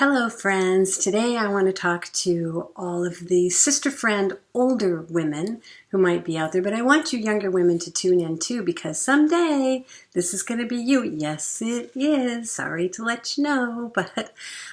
Hello friends, today I want to talk to all of the sister friend older women who might be out there, but I want you younger women to tune in too, because someday this is going to be you. Yes, it is. Sorry to let you know, but I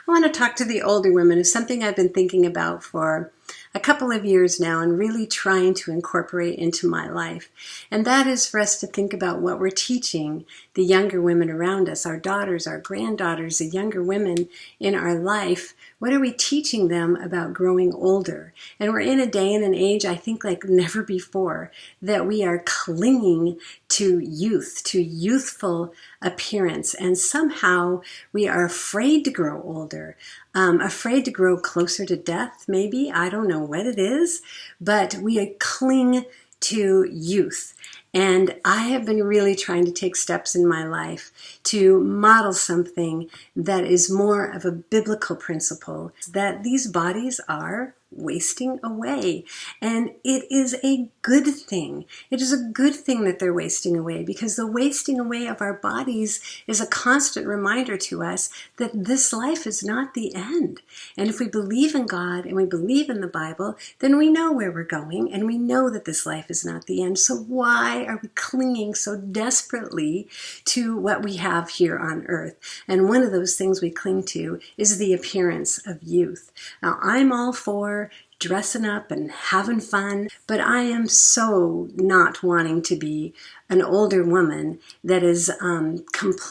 want to talk to the older women of something I've been thinking about for a couple of years now and really trying to incorporate into my life. And that is for us to think about what we're teaching the younger women around us, our daughters, our granddaughters, the younger women in our life. What are we teaching them about growing older? And we're in a day and an age, I think like never before, that we are clinging to youth, to youthful appearance. And somehow we are afraid to grow older, afraid to grow closer to death, maybe. I don't know what it is, but we cling to youth. And I have been really trying to take steps in my life to model something that is more of a biblical principle, that these bodies are wasting away. And it is a good thing. It is a good thing that they're wasting away, because the wasting away of our bodies is a constant reminder to us that this life is not the end. And if we believe in God and we believe in the Bible, then we know where we're going and we know that this life is not the end. So why are we clinging so desperately to what we have here on earth? And one of those things we cling to is the appearance of youth. Now, I'm all for dressing up and having fun, but I am so not wanting to be an older woman that is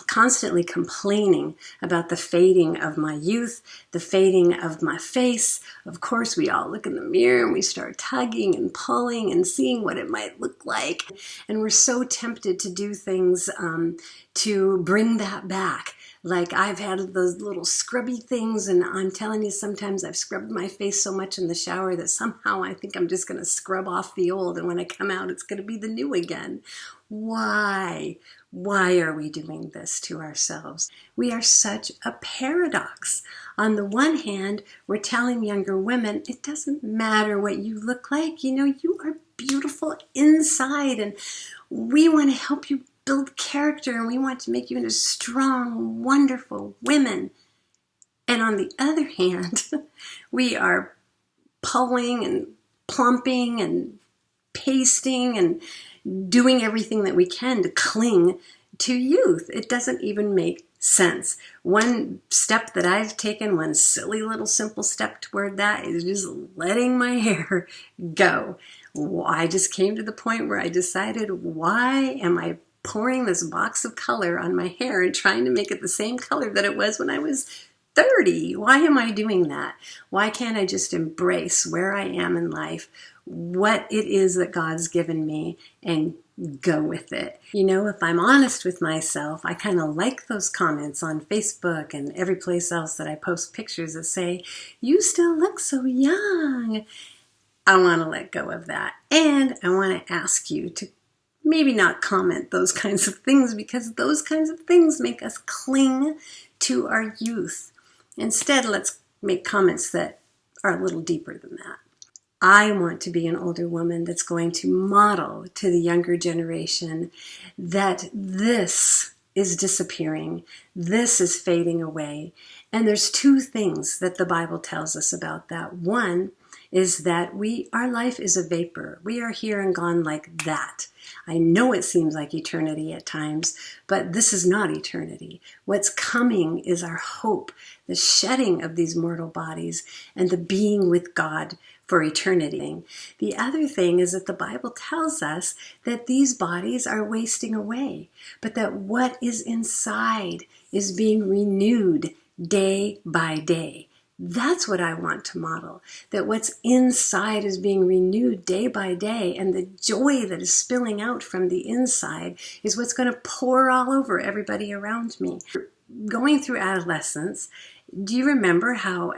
constantly complaining about the fading of my youth, the fading of my face. Of course, we all look in the mirror and we start tugging and pulling and seeing what it might look like. And we're so tempted to do things to bring that back. Like I've had those little scrubby things, and I'm telling you, sometimes I've scrubbed my face so much in the shower that somehow I think I'm just going to scrub off the old, and when I come out, it's going to be the new again. Why? Why are we doing this to ourselves? We are such a paradox. On the one hand, we're telling younger women, it doesn't matter what you look like. You know, you are beautiful inside, and we want to help you build character, and we want to make you into strong, wonderful women. And on the other hand, we are pulling and plumping and pasting and doing everything that we can to cling to youth. It doesn't even make sense. One step that I've taken, one silly little simple step toward that, is just letting my hair go. I just came to the point where I decided, why am I pouring this box of color on my hair and trying to make it the same color that it was when I was 30? Why am I doing that? Why can't I just embrace where I am in life, what it is that God's given me, and go with it? You know, if I'm honest with myself, I kind of like those comments on Facebook and every place else that I post pictures that say, you still look so young. I want to let go of that. And I want to ask you to maybe not comment those kinds of things, because those kinds of things make us cling to our youth. Instead, let's make comments that are a little deeper than that. I want to be an older woman that's going to model to the younger generation that this is disappearing, this is fading away. And there's two things that the Bible tells us about that. One is that our life is a vapor. We are here and gone like that. I know it seems like eternity at times, but this is not eternity. What's coming is our hope, the shedding of these mortal bodies, and the being with God for eternity. The other thing is that the Bible tells us that these bodies are wasting away, but that what is inside is being renewed day by day. That's what I want to model, that what's inside is being renewed day by day, and the joy that is spilling out from the inside is what's going to pour all over everybody around me. Going through adolescence, do you remember how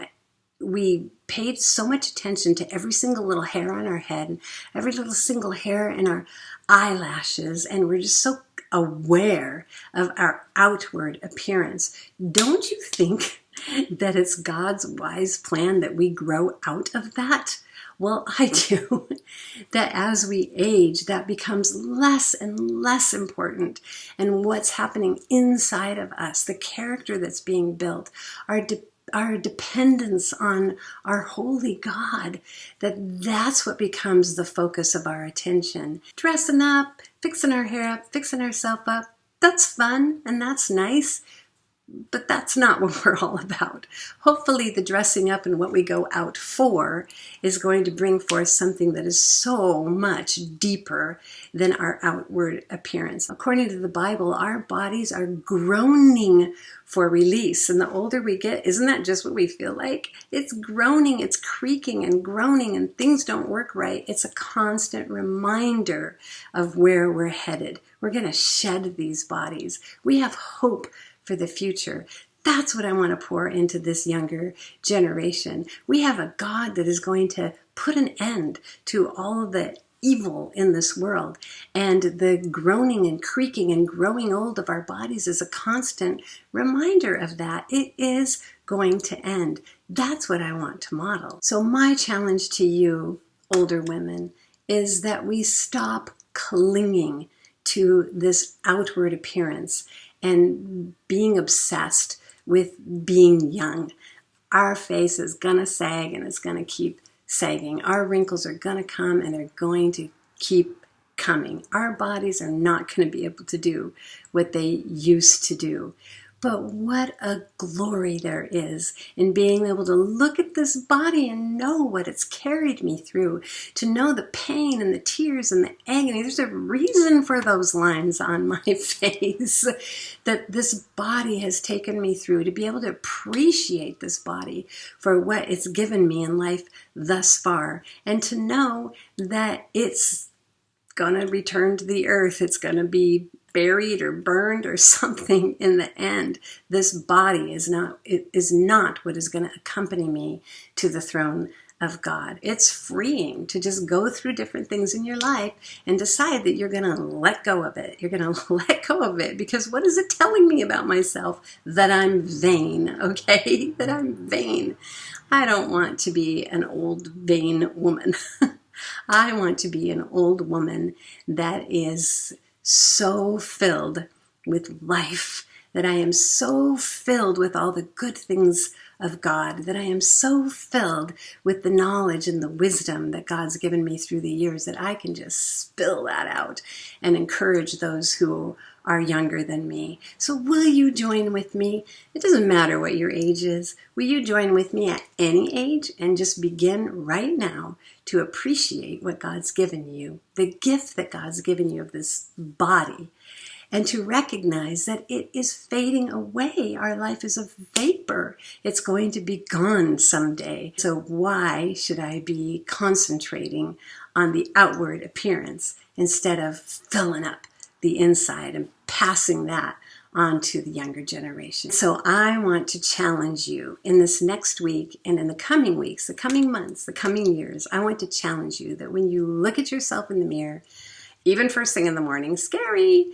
we paid so much attention to every single little hair on our head, every little single hair in our eyelashes, and we're just so aware of our outward appearance? Don't you think that it's God's wise plan that we grow out of that? Well, I do. That as we age, that becomes less and less important. And what's happening inside of us, the character that's being built, our dependence on our holy God, that's what becomes the focus of our attention. Dressing up, fixing our hair up, fixing ourselves up, that's fun and that's nice. But that's not what we're all about. Hopefully the dressing up and what we go out for is going to bring forth something that is so much deeper than our outward appearance. According to the Bible, our bodies are groaning for release. And the older we get, isn't that just what we feel like? It's groaning, it's creaking and groaning, and things don't work right. It's a constant reminder of where we're headed. We're going to shed these bodies. We have hope for the future. That's what I want to pour into this younger generation. We have a God that is going to put an end to all of the evil in this world. And the groaning and creaking and growing old of our bodies is a constant reminder of that. It is going to end. That's what I want to model. So my challenge to you, older women, is that we stop clinging to this outward appearance and being obsessed with being young. Our face is gonna sag and it's gonna keep sagging. Our wrinkles are gonna come and they're going to keep coming. Our bodies are not gonna be able to do what they used to do. But what a glory there is in being able to look at this body and know what it's carried me through, to know the pain and the tears and the agony. There's a reason for those lines on my face that this body has taken me through, to be able to appreciate this body for what it's given me in life thus far, and to know that it's going to return to the earth. It's going to be buried or burned or something in the end. This body is not what is going to accompany me to the throne of God. It's freeing to just go through different things in your life and decide that you're going to let go of it. You're going to let go of it because what is it telling me about myself? That I'm vain, okay? That I'm vain. I don't want to be an old, vain woman. I want to be an old woman that is so filled with life, that I am so filled with all the good things of God, that I am so filled with the knowledge and the wisdom that God's given me through the years that I can just spill that out and encourage those who are younger than me. So will you join with me? It doesn't matter what your age is. Will you join with me at any age and just begin right now to appreciate what God's given you, the gift that God's given you of this body, and to recognize that it is fading away. Our life is a vapor. It's going to be gone someday. So why should I be concentrating on the outward appearance instead of filling up the inside and passing that on to the younger generation? So I want to challenge you in this next week and in the coming weeks, the coming months, the coming years. I want to challenge you that when you look at yourself in the mirror, even first thing in the morning, scary,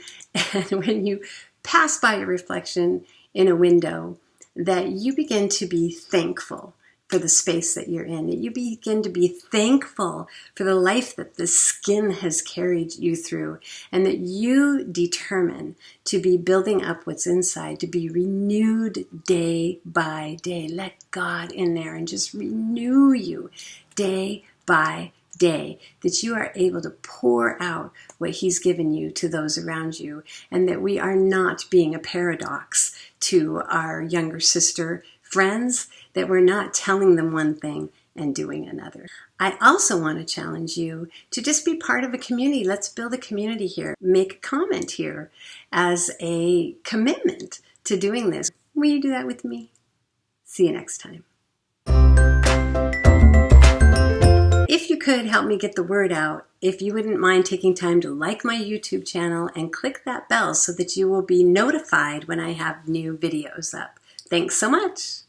and when you pass by your reflection in a window, that you begin to be thankful for the space that you're in. That you begin to be thankful for the life that the skin has carried you through, and that you determine to be building up what's inside, to be renewed day by day. Let God in there and just renew you day by day, that you are able to pour out what He's given you to those around you, and that we are not being a paradox to our younger sister friends, that we're not telling them one thing and doing another. I also want to challenge you to just be part of a community. Let's build a community here. Make a comment here as a commitment to doing this. Will you do that with me? See you next time. If you could help me get the word out, if you wouldn't mind taking time to like my YouTube channel and click that bell so that you will be notified when I have new videos up. Thanks so much.